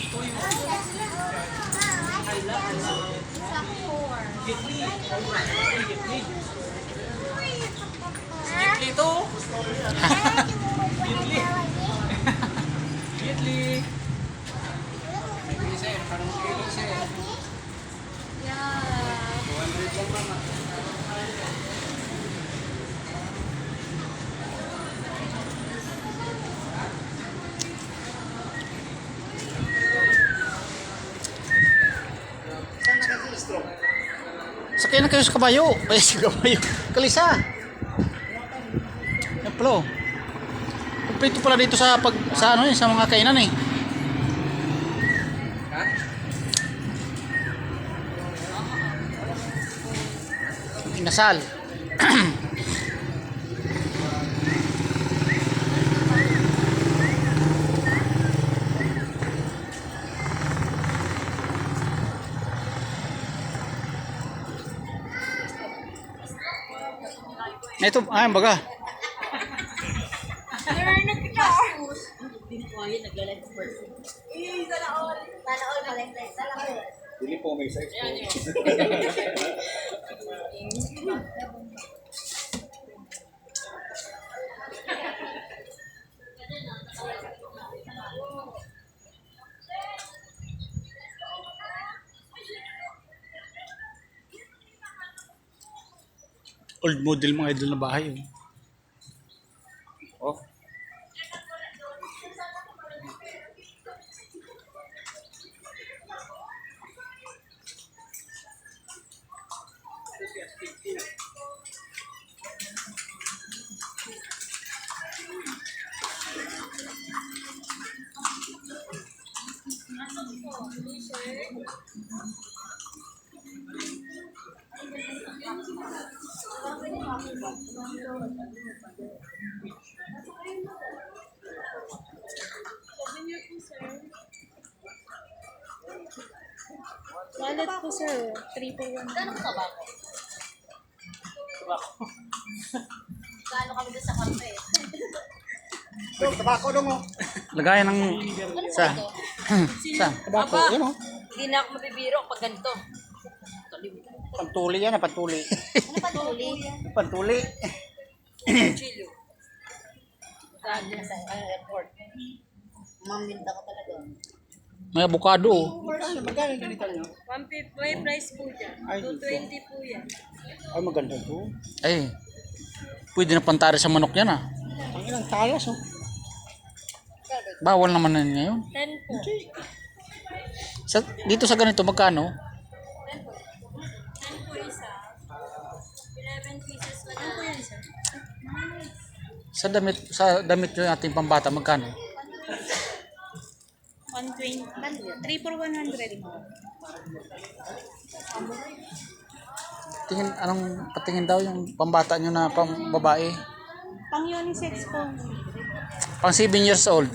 Gitli to. Gitli. Gitli. May parang isa. Yeah. 200 lang mama. Sakay na kayo sa kabayo. Ay, sa kabayo. Kalisa. Yaplo. Kompleto pala dito sa sa ano sa mga kainan eh. Inasal. Ito, baga. Dili po may size po. Old model mga idol na bahay. Oh. Wallet po sir, 341. Gano'n ka ba ako? Gano'n kami doon sa kape? Tabako dong oh. Lagayan ng sa sa tabako, Aba, yun oh. hindi na ako mabibiro pag ganito. Pantuli yan, pantuli. Ano pa tuli? Pantuli. Chilo. Saan din sa airport? Maminta ka talaga. May avocado. Oh. Magkano ganito nyo? 150 may price po dyan. Ay, 220 po yan. Ay, maganda to. Ay, pwede na pantari sa manok yan ah. Ang ilang talas oh. Bawal naman na ngayon. 10 po. Dito sa ganito, magkano? 10 po isa. 11 pieces na lang po yan, sir. Sa damit yung ating pambata, magkano? 120. 3 for 100. Tingin, patingin daw yung pambata nyo na babae? Pang unisex po. Pang 7 years old.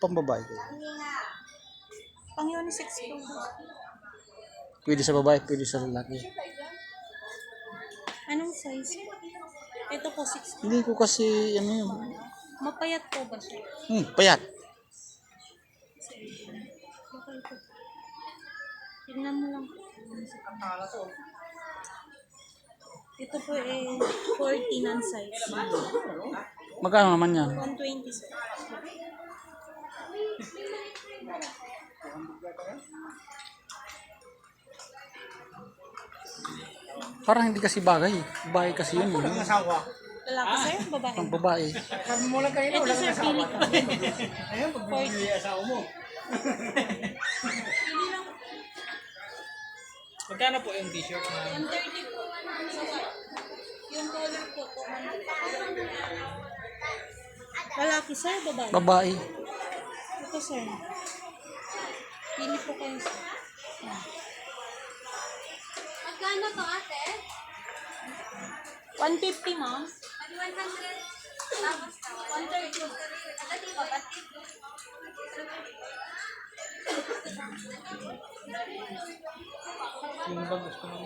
Pang babae. Pang unisex po. Pwede sa babae, pwede sa lalaki. Anong size? Ito po 60. Hindi ko kasi, ano yun. Mapayat po ba siya? Payat. Okay po. Tignan mo lang. Ito po 40 non-size. Magkano naman yan? 120 sir. Parang hindi kasi bagay. Babae kasi yun. Walang asawa. Lalaki sir? Babae? Pang babae. Sabi mo lang kanina, Ito walang sir, asawa. pili ka. Ayun, pag bumili yung asawa mo. Magkano po yung t-shirt na? 130 po. Yung color po, 200. Lalaki sir? Babae? Babae. Ito sir. Pili po kayo sir. Magkano to ate? 150 ma'am. 100. Tapos 130. Agad ba? Batik. Sino ba gusto mo?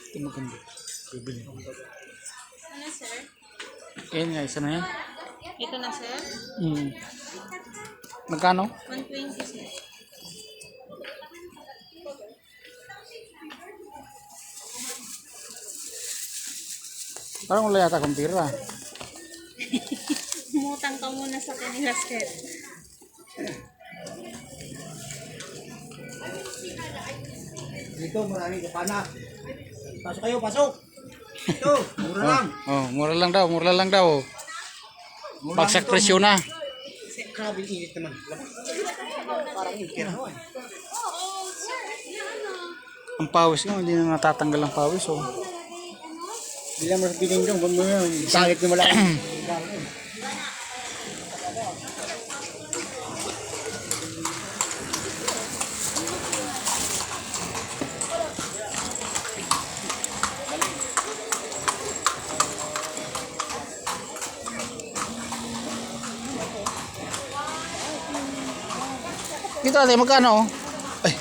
Ito maganda. Bibili. Ano, sir? Yan nga, isa na yan. Ito na, sir? Hmm. Magkano? 120, sir. Parang wala yata akong pira. Umutang ka muna sa kanila, sir. Dito, maraming kapana. Pasok kayo, pasok. Ito, mura lang. Oh, mura lang daw, mura lang daw. Bagsak presyo na. Grabe init naman. Parang impyerno eh. Ang pawis nga, hindi na natatanggal ang pawis. Oh. Bilang mas piling dong, wag mo yun. Sakit na malaki. Dito ate, magkano? Ay.